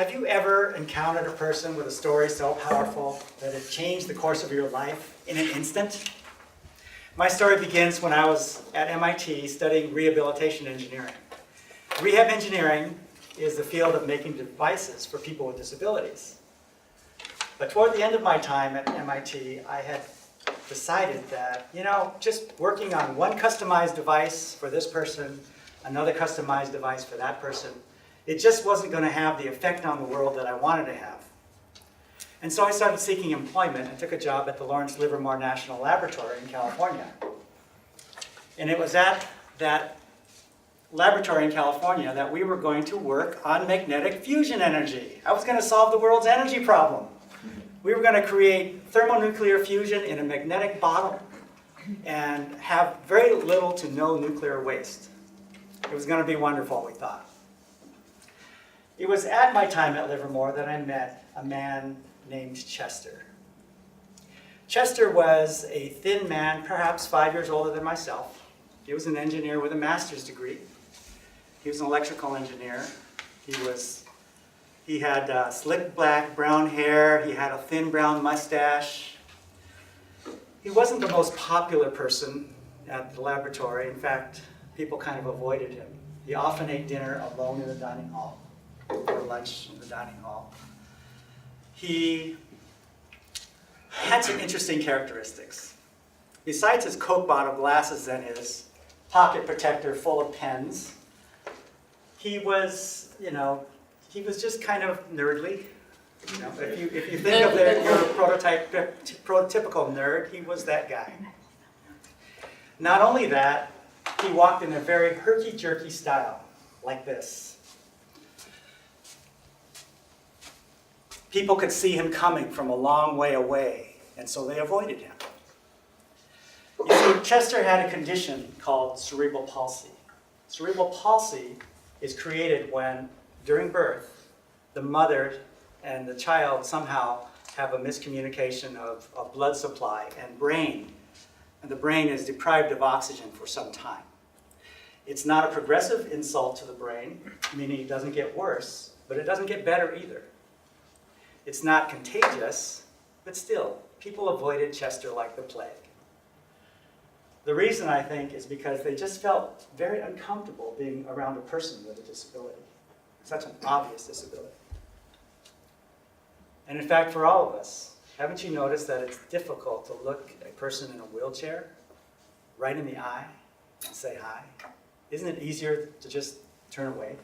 Have you ever encountered a person with a story so powerful that it changed the course of your life in an instant? My story begins when I was at MIT studying rehabilitation engineering. Rehab engineering is the field of making devices for people with disabilities. But toward the end of my time at MIT, I had decided that, just working on one customized device for this person, another customized device for that person, it just wasn't going to have the effect on the world that I wanted to have. And so I started seeking employment and took a job at the Lawrence Livermore National Laboratory in California. And it was at that laboratory in California that we were going to work on magnetic fusion energy. I was going to solve the world's energy problem. We were going to create thermonuclear fusion in a magnetic bottle and have very little to no nuclear waste. It was going to be wonderful, we thought. It was at my time at Livermore that I met a man named Chester. Chester was a thin man, perhaps 5 years older than myself. He was an engineer with a master's degree. He was an electrical engineer. He had slick black brown hair. He had a thin brown mustache. He wasn't the most popular person at the laboratory. In fact, people kind of avoided him. He often ate dinner alone in the dining hall, or lunch in the dining hall. He had some interesting characteristics. Besides his Coke bottle glasses and his pocket protector full of pens, he was just kind of nerdly. If you think of your prototypical nerd, he was that guy. Not only that, he walked in a very herky-jerky style, like this. People could see him coming from a long way away, and so they avoided him. You see, Chester had a condition called cerebral palsy. Cerebral palsy is created when, during birth, the mother and the child somehow have a miscommunication of blood supply and brain. And the brain is deprived of oxygen for some time. It's not a progressive insult to the brain, meaning it doesn't get worse, but it doesn't get better either. It's not contagious, but still, people avoided Chester like the plague. The reason, I think, is because they just felt very uncomfortable being around a person with a disability, such an obvious disability. And in fact, for all of us, haven't you noticed that it's difficult to look a person in a wheelchair right in the eye and say hi? Isn't it easier to just turn away?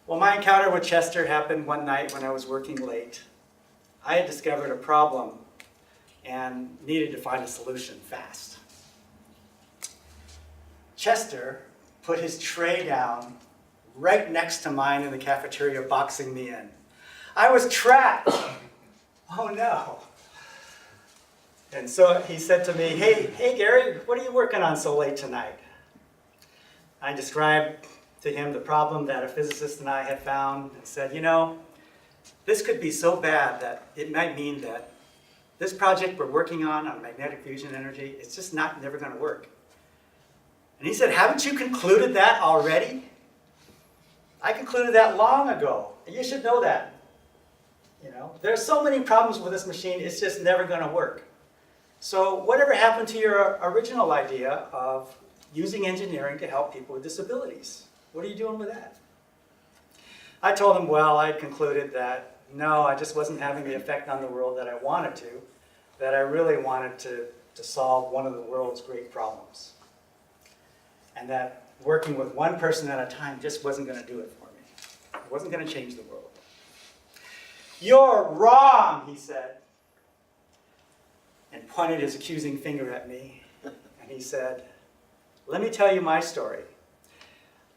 Well, my encounter with Chester happened one night when I was working late. I had discovered a problem and needed to find a solution fast. Chester put his tray down right next to mine in the cafeteria, boxing me in. I was trapped. Oh no. And so he said to me, hey Gary, what are you working on so late tonight? I described to him the problem that a physicist and I had found and said, this could be so bad that it might mean that this project we're working on magnetic fusion energy, it's just never going to work. And he said, haven't you concluded that already? I concluded that long ago. And you should know that. There's so many problems with this machine, it's just never going to work. So whatever happened to your original idea of using engineering to help people with disabilities? What are you doing with that? I told him, well, I concluded that no, I just wasn't having the effect on the world that I wanted to, that I really wanted to solve one of the world's great problems. And that working with one person at a time just wasn't going to do it for me. It wasn't going to change the world. You're wrong, he said, and pointed his accusing finger at me. And he said, let me tell you my story.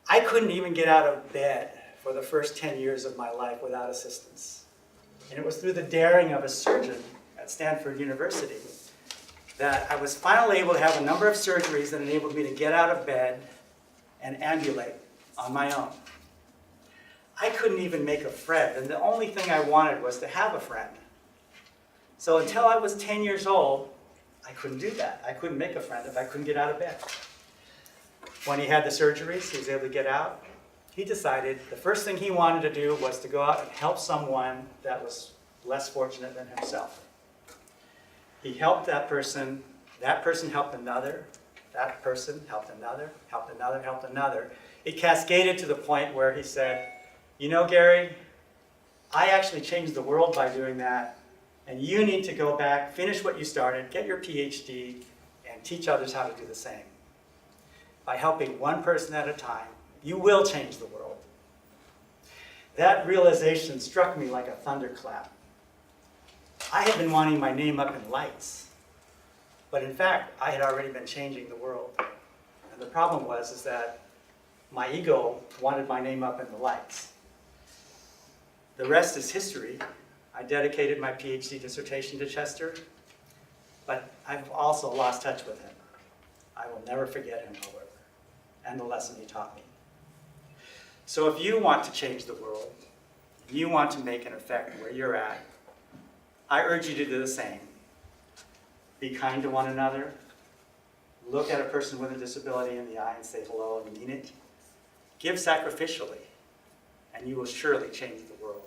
I couldn't even get out of bed for the first 10 years of my life without assistance. And it was through the daring of a surgeon at Stanford University that I was finally able to have a number of surgeries that enabled me to get out of bed and ambulate on my own. I couldn't even make a friend, and the only thing I wanted was to have a friend. So until I was 10 years old, I couldn't do that. I couldn't make a friend if I couldn't get out of bed. When he had the surgeries, he was able to get out. he decided the first thing he wanted to do was to go out and help someone that was less fortunate than himself. He helped that person helped another, that person helped another, helped another, helped another. It cascaded to the point where he said, you know, Gary, I actually changed the world by doing that, and you need to go back, finish what you started, get your PhD, and teach others how to do the same. By helping one person at a time, you will change the world. That realization struck me like a thunderclap. I had been wanting my name up in lights, but in fact, I had already been changing the world. And the problem was that my ego wanted my name up in the lights. The rest is history. I dedicated my PhD dissertation to Chester, but I've also lost touch with him. I will never forget him, however, and the lesson he taught me. So if you want to change the world, you want to make an effect where you're at, I urge you to do the same. Be kind to one another. Look at a person with a disability in the eye and say hello and mean it. Give sacrificially, and you will surely change the world.